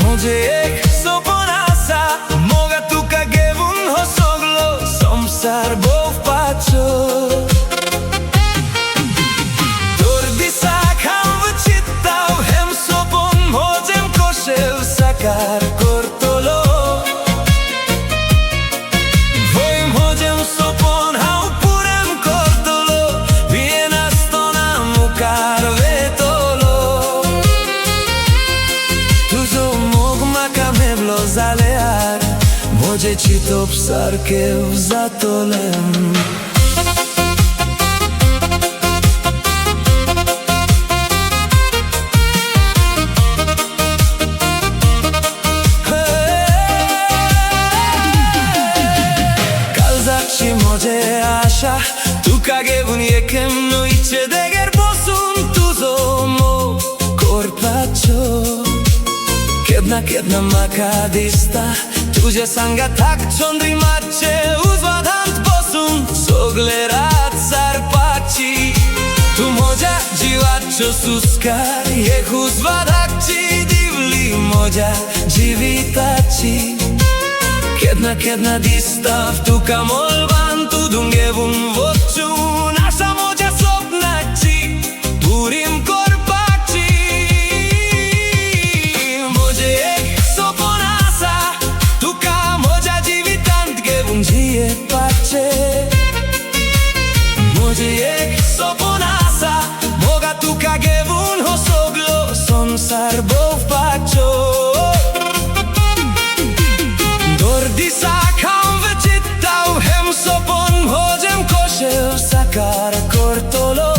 Może jak soponasa, moga tuka gewun hosoglo, somsar bo wpatrzo. Tordi sak ham wyczytał, hem sopon modzem koszew sakar kortolo. Woim modzem sopon hau purem kortolo, viena stona mukar vetolo. Tuzo zalear, moje ci to psarkev zatolem. Kalzakci moje asha, tu kagevun yekem no iche deger bosun tuzo mo korpacho. Jedna makadista, tuže sanga tak chondri mače, uzvadant bosun, soglerat sarpači. Tu moja jivačo suskar, jeh uzvadakči, divli moja jivitači. Kedna distav, tu kamolvan, tu dungevun voču, naša moja sobnači, purim korpači. Može jak soponasa, moga tuka gewun hosoglo, somsar bo wpatrzo. Dordi sak ham wyczytał, hem sopon modzem koszew sakar kortolo.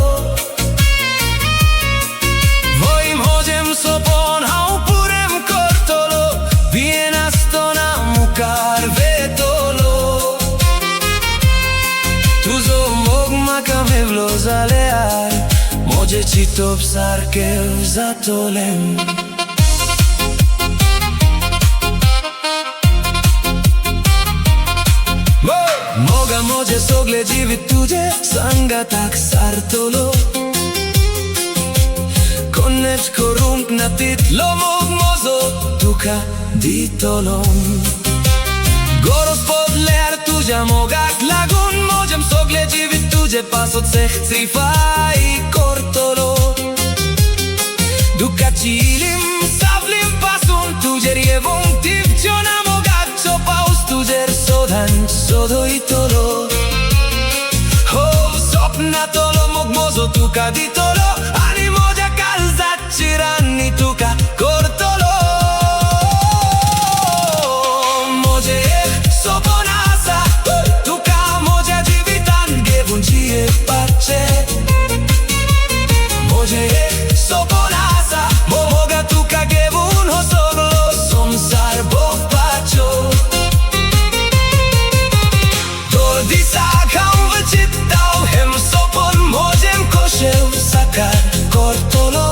Woim modzem sopon hau purem kortolo, viena stona mukar vetolo. Tuzo makame zalear, moje ci to psarkev zatolem. Moga moje sogle jivit tuđe, sanga tak sartolo. Konečko rung na titlo mog mozo, tuka ditolom. Gospod lear tuđa moga klagun, mođem sogle jivit tuđe pas od seh cifa i kortolo. Duka čilim savlim pasun, tuđer je vung tivčona moga čopaus, tuđer sodan sodo i tolo. Sopna tolo mog mozo tuka ditolo, ani mođa kalzači rani tuka kortolo. Mođe je soponasa, tuka mođa jivitan gewun čije pače. Mođe je soponasa, moga tuka gewun hosoglo, somsar bo wpatrzo. Tordi sak ham wyczytał, hem sopon modzem koszev sakar kortolo.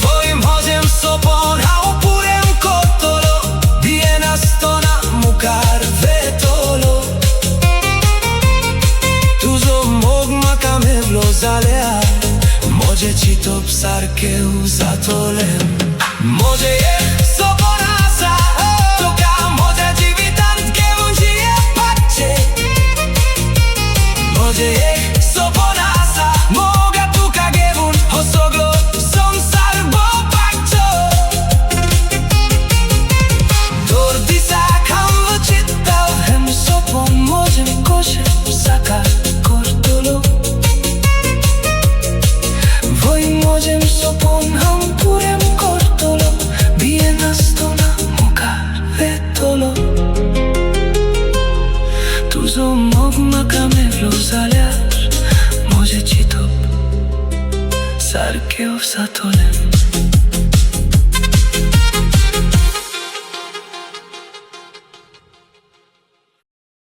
Woim modzem sopon hau purem kortolo, viena stona mukar vetolo. Tuzo mog makame zalear, moje ci to psarkev zatolem. Moje je soponasa, tuka moja jivitan gewun čije pače. Moje je soponasa, moga tuka gewun hosoglo, somsar bo wpatrzo. Tordi sak ham wyczytał, hem sopon modzem koszev sakar kortolo. Woim modzem sopon ham purem kortolo, viena stona mukar vetolo. Tuzo mog makame zalear, sarkiego w zatolem.